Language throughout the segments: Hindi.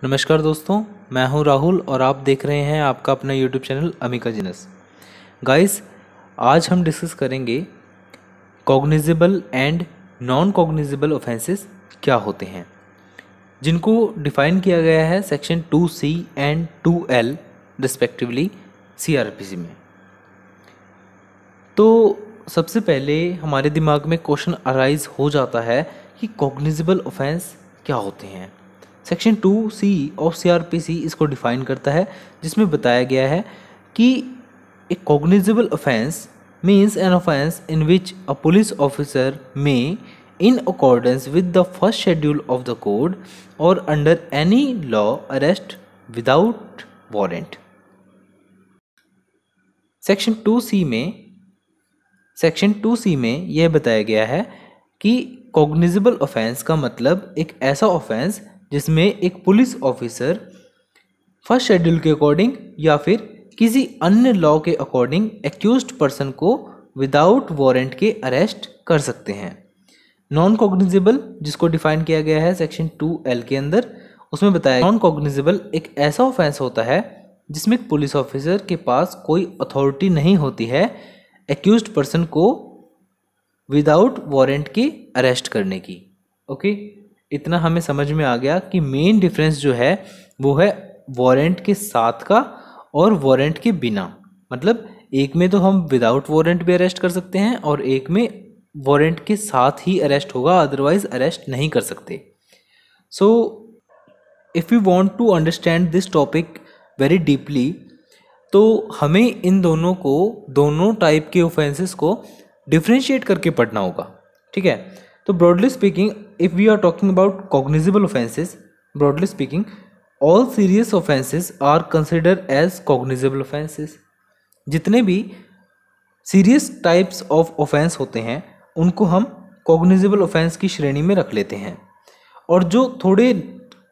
नमस्कार दोस्तों, मैं हूं राहुल और आप देख रहे हैं आपका अपना यूट्यूब चैनल अमिका जिनस। गाइस, आज हम डिस्कस करेंगे cognizable and non cognizable offences क्या होते हैं, जिनको डिफाइन किया गया है section 2C and 2L respectively CRPC में। तो सबसे पहले हमारे दिमाग में क्वेश्चन अराइज हो जाता है कि कॉग्निजेबल ऑफेंस क्या होते हैं। सेक्शन 2C ऑफ CRPC इसको डिफाइन करता है, जिसमें बताया गया है कि a cognizable offence means an offence in which a police officer may in accordance with the first schedule of the code or under any law arrest without warrant. Section 2C में यह बताया गया है कि कॉग्निजेबल ऑफेंस का मतलब एक ऐसा ऑफेंस जिसमें एक पुलिस ऑफिसर फर्स्ट शेड्यूल के अकॉर्डिंग या फिर किसी अन्य लॉ के अकॉर्डिंग एक्यूज्ड पर्सन को विदाउट वारंट के अरेस्ट कर सकते हैं। नॉन कॉग्निजेबल जिसको डिफाइन किया गया है सेक्शन 2L के अंदर, उसमें बताया नॉन कॉग्निजेबल एक ऐसा ऑफेंस होता है जिसमें पुलिस ऑफिसर के पास कोई अथॉरिटी नहीं होती है एक्यूज्ड पर्सन को विदाउट वारंट के अरेस्ट करने की। ओके, इतना हमें समझ में आ गया कि मेन डिफरेंस जो है वो है वारंट के साथ का और वारंट के बिना। मतलब एक में तो हम विदाउट वारंट भी अरेस्ट कर सकते हैं और एक में वारंट के साथ ही अरेस्ट होगा, अदरवाइज अरेस्ट नहीं कर सकते। So if you want to understand this topic very deeply, तो हमें इन दोनों टाइप के ऑफेंसेस को डिफ्रेंशिएट करके पढ़ना होगा। ठीक है, तो broadly speaking, if we are talking about cognizable offences, broadly speaking all serious offences are considered as cognizable offences. जितने भी सीरियस टाइप्स ऑफ ऑफेंस होते हैं उनको हम कॉग्निजेबल ऑफेंस की श्रेणी में रख लेते हैं, और जो थोड़े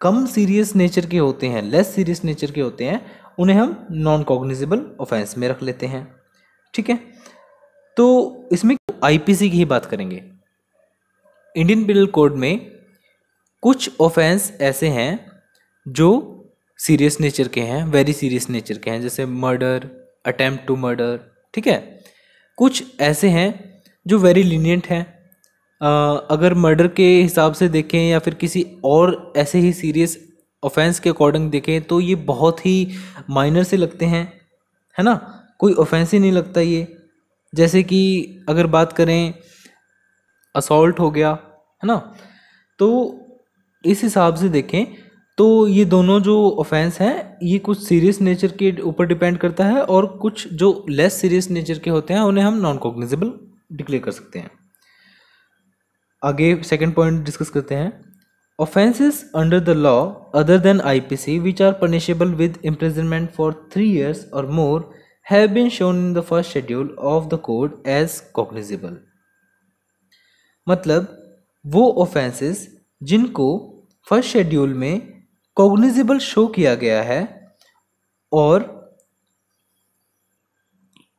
कम सीरियस नेचर के होते हैं, लेस सीरियस नेचर के होते हैं, उन्हें हम नॉन कॉग्निजेबल ऑफेंस में रख लेते हैं। ठीक है, तो इसमें IPC की ही बात करेंगे। इंडियन पिनल कोड में कुछ ऑफेंस ऐसे हैं जो सीरियस नेचर के हैं, वेरी सीरियस नेचर के हैं, जैसे मर्डर, अटेम्प्ट टू मर्डर। ठीक है, कुछ ऐसे हैं जो वेरी लीनियंट हैं। अगर मर्डर के हिसाब से देखें या फिर किसी और ऐसे ही सीरियस ऑफेंस के अकॉर्डिंग देखें तो ये बहुत ही माइनर से लगते हैं, है ना, कोई ऑफेंस ही नहीं लगता ये। जैसे कि अगर बात करें असॉल्ट हो गया, है ना, तो इस हिसाब से देखें तो ये दोनों जो ऑफेंस हैं ये कुछ सीरियस नेचर के ऊपर डिपेंड करता है, और कुछ जो लेस सीरियस नेचर के होते हैं उन्हें हम नॉन कॉग्निजेबल डिक्लेयर कर सकते हैं। आगे सेकंड पॉइंट डिस्कस करते हैं। Offenses under the law other than IPC which are punishable with imprisonment for 3 years or more have been shown in the first schedule of the code as cognizable। मतलब वो offenses जिनको फर्स्ट शेड्यूल में cognizable शो किया गया है, और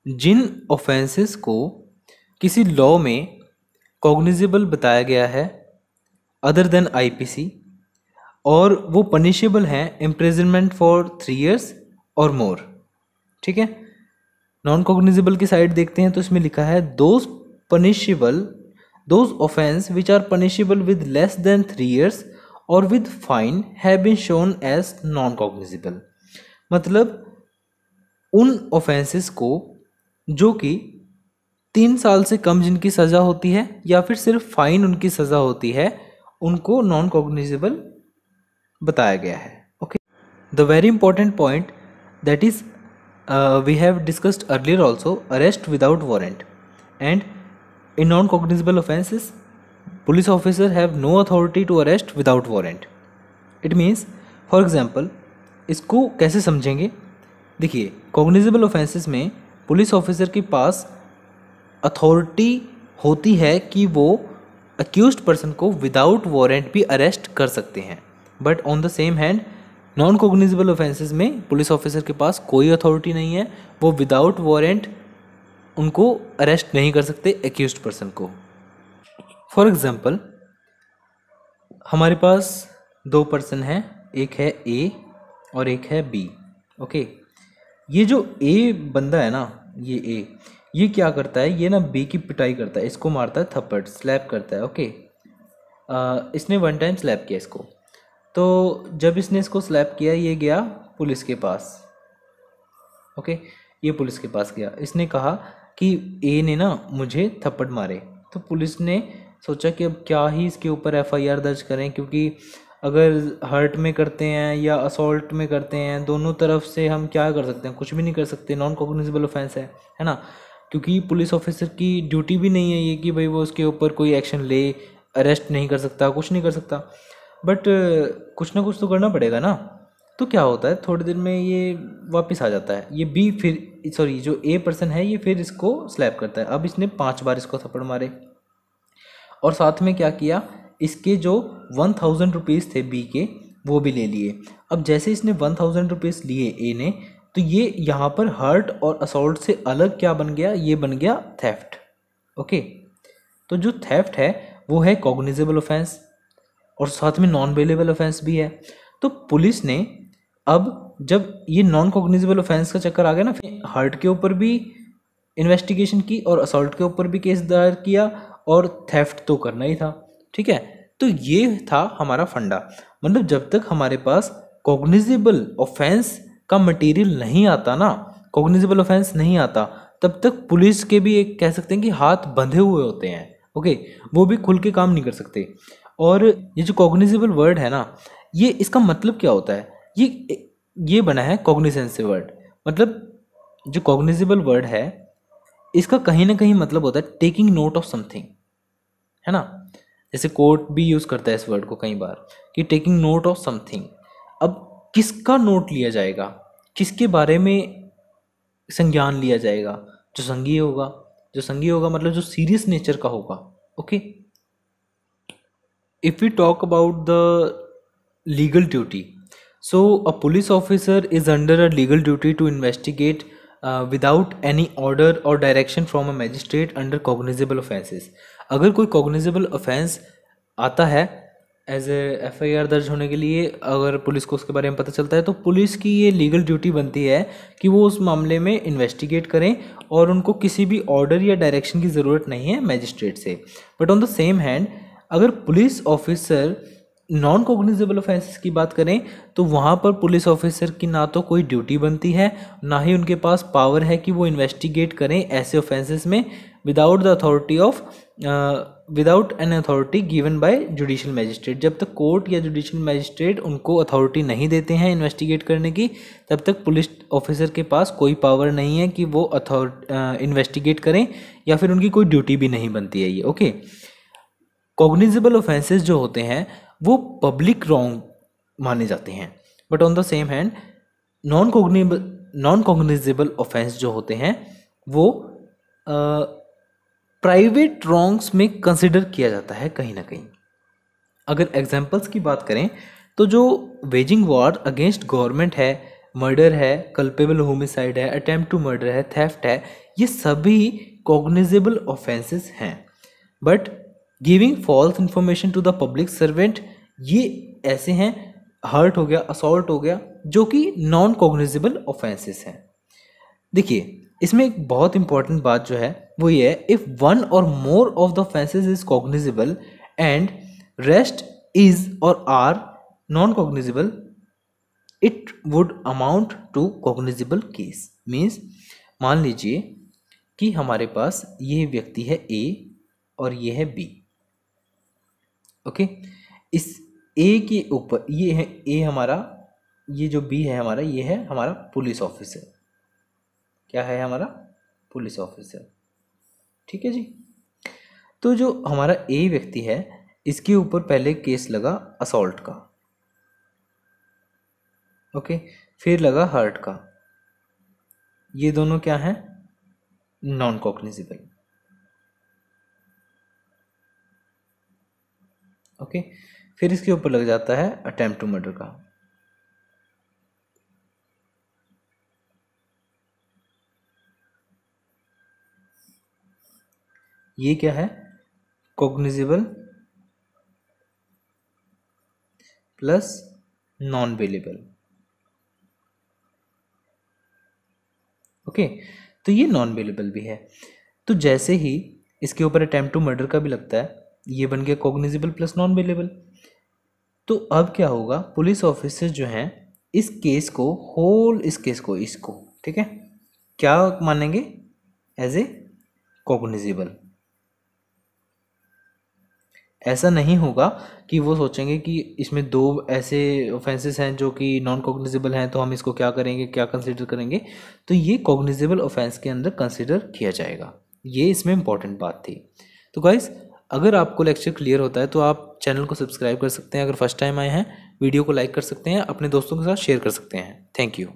जिन offenses को किसी लॉ में cognizable बताया गया है अदर देन IPC, और वो पनिशेबल हैं इम्प्रिजनमेंट फॉर 3 years और मोर। ठीक है, नॉन कॉग्निजेबल की साइड देखते हैं तो इसमें लिखा है those offence which are punishable with less than 3 years और with fine have been shown as non cognizable. मतलब उन ऑफेंसेस को जो कि 3 साल से कम जिनकी सज़ा होती है या फिर सिर्फ फाइन उनकी सज़ा होती है, उनको नॉन कॉग्निजेबल बताया गया है। Okay, the very important point that is we have discussed earlier also, arrest without warrant, and in non cognizable offences police officer have no authority to arrest without warrant. It means, for example, इसको कैसे समझेंगे? देखिए, कॉग्निजेबल ऑफेंसेस में पुलिस ऑफिसर के पास अथॉरिटी होती है कि वो अक्यूज्ड पर्सन को विदाउट वारंट भी अरेस्ट कर सकते हैं, but on the same hand non cognizable offences में पुलिस ऑफिसर के पास कोई अथॉरिटी नहीं है, वो विदाउट वारंट उनको अरेस्ट नहीं कर सकते अक्यूज्ड पर्सन को। फॉर एग्जांपल, हमारे पास 2 पर्सन हैं एक है ए और एक है बी। ओके, ये जो ए बंदा है ना, ये क्या करता है, ये ना बी की पिटाई करता है, इसको मारता है थप्पड़, स्लैप करता है। ओके, इसने वन टाइम स्लैप किया इसको। तो जब इसने इसको स्लैप किया, ये गया पुलिस के पास। ओके, ये पुलिस के पास गया, इसने कहा कि ए ने ना मुझे थप्पड़ मारे। तो पुलिस ने सोचा कि अब क्या ही इसके ऊपर एफआईआर दर्ज करें, क्योंकि अगर हर्ट में करते हैं या असॉल्ट में करते हैं, दोनों तरफ से हम क्या कर सकते हैं, कुछ भी नहीं कर सकते, नॉन कॉग्निजेबल ऑफेंस है ना। क्योंकि पुलिस ऑफिसर की ड्यूटी भी नहीं है ये कि भाई वो उसके ऊपर कोई एक्शन ले, अरेस्ट नहीं कर सकता, कुछ नहीं कर सकता, बट कुछ ना कुछ तो करना पड़ेगा ना। तो क्या होता है, थोड़ी देर में ये वापस आ जाता है, ये बी फिर सॉरी जो ए पर्सन है ये फिर इसको स्लैप करता है। अब इसने 5 बार इसको थप्पड़ मारे और साथ में क्या किया, इसके जो 1000 रुपीज़ थे बी के वो भी ले लिए। अब जैसे इसने 1000 रुपीज़ लिए ए ने, तो ये यहाँ पर हर्ट और असॉल्ट से अलग क्या बन गया, ये बन गया थेफ्ट। ओके, तो जो थेफ्ट है वो है कॉग्निजेबल ऑफेंस और साथ में नॉन बेलेबल ऑफेंस भी है। तो पुलिस ने अब जब ये नॉन कॉग्निजेबल ऑफेंस का चक्कर आ गया ना, फिर हर्ट के ऊपर भी इन्वेस्टिगेशन की और असॉल्ट के ऊपर भी केस दायर किया और थेफ्ट तो करना ही था। ठीक है, तो ये था हमारा फंडा। मतलब जब तक हमारे पास कॉग्निजेबल ऑफेंस का मटेरियल नहीं आता ना, कॉग्निजेबल ऑफेंस नहीं आता, तब तक पुलिस के भी एक कह सकते हैं कि हाथ बंधे हुए होते हैं। ओके, वो भी खुल के काम नहीं कर सकते। और ये जो कॉग्निजेबल वर्ड है ना, ये इसका मतलब क्या होता है, ये बना है कॉग्निजेंस से वर्ड। मतलब जो कॉग्निजेबल वर्ड है इसका कहीं ना कहीं मतलब होता है टेकिंग नोट ऑफ समथिंग, है ना। जैसे कोर्ट भी यूज करता है इस वर्ड को कई बार कि टेकिंग नोट ऑफ समथिंग। अब किसका नोट लिया जाएगा, किसके बारे में संज्ञान लिया जाएगा, जो संज्ञेय होगा, जो संज्ञेय होगा मतलब जो सीरियस नेचर का होगा। Okay, if we talk about the legal duty, so a police officer is under a legal duty to investigate without any order or direction from a magistrate under cognizable offenses। अगर कोई cognizable offense आता है एज ए एफआईआर दर्ज होने के लिए, अगर पुलिस को उसके बारे में पता चलता है, तो पुलिस की ये लीगल ड्यूटी बनती है कि वो उस मामले में इन्वेस्टिगेट करें और उनको किसी भी ऑर्डर या डायरेक्शन की ज़रूरत नहीं है मैजिस्ट्रेट से। But on the same hand अगर police officer non cognizable offences की बात करें, तो वहाँ पर पुलिस ऑफिसर की ना तो कोई ड्यूटी बनती है, ना ही उनके पास पावर है कि वो इन्वेस्टिगेट करें ऐसे ऑफेंसेस में without the authority of without an authority given by judicial magistrate. जब तक कोर्ट या जुडिशियल मैजिस्ट्रेट उनको अथॉरिटी नहीं देते हैं इन्वेस्टिगेट करने की, तब तक पुलिस ऑफिसर के पास कोई पावर नहीं है कि वो इन्वेस्टिगेट करें, या फिर उनकी कोई ड्यूटी भी नहीं बनती है ये। ओके, कॉग्निजेबल ऑफेंसेस जो होते हैं वो पब्लिक रॉन्ग माने जाते हैं, but on the same hand non cognizable offence जो होते हैं वो प्राइवेट रॉन्ग्स में कंसिडर किया जाता है कहीं ना कहीं। अगर एग्जांपल्स की बात करें तो जो वेजिंग वॉर अगेंस्ट गवर्नमेंट है, मर्डर है, कल्पेबल होमिसाइड है, अटेम्प्ट टू मर्डर है, थेफ्ट है, ये सभी कॉग्निजेबल ऑफेंसेस हैं। But giving false information to the public servant, ये ऐसे हैं, हर्ट हो गया, असॉल्ट हो गया, जो कि नॉन कॉग्निजेबल ऑफेंसेस हैं। देखिए इसमें एक बहुत इंपॉर्टेंट बात जो है वो ये है, if one or more of the offences is cognizable and rest is or are non cognizable, it would amount to cognizable case. Means मान लीजिए कि हमारे पास ये व्यक्ति है ए और ये है बी। ओके, इस ए के ऊपर ये है ए हमारा, ये जो बी है हमारा, ये है हमारा पुलिस ऑफिसर। क्या है हमारा? Police officer. ठीक है जी। तो जो हमारा ए व्यक्ति है इसके ऊपर पहले केस लगा असॉल्ट का, ओके, फिर लगा हर्ट का। ये दोनों क्या हैं? Non cognizable. ओके, फिर इसके ऊपर लग जाता है अटेम्प्ट टू मर्डर का। ये क्या है? Cognizable plus non bailable. Okay, तो ये नॉन बेलेबल भी है। तो जैसे ही इसके ऊपर अटेम्प्ट टू मर्डर का भी लगता है, ये बन गया कॉग्निजेबल प्लस नॉन बेलेबल। तो अब क्या होगा, पुलिस ऑफिसर जो हैं इस केस को, होल इस केस को, इसको, ठीक है, क्या मानेंगे, एज ए कॉग्निजेबल। ऐसा नहीं होगा कि वो सोचेंगे कि इसमें दो ऐसे ऑफेंसेस हैं जो कि नॉन कॉग्निजेबल हैं, तो हम इसको क्या करेंगे, क्या कंसिडर करेंगे। तो ये कॉग्निजेबल ऑफेंस के अंदर कंसिडर किया जाएगा। ये इसमें इंपॉर्टेंट बात थी। तो गाइस, अगर आपको लेक्चर क्लियर होता है तो आप चैनल को सब्सक्राइब कर सकते हैं। अगर फर्स्ट टाइम आए हैं, वीडियो को लाइक कर सकते हैं, अपने दोस्तों के साथ शेयर कर सकते हैं। Thank you.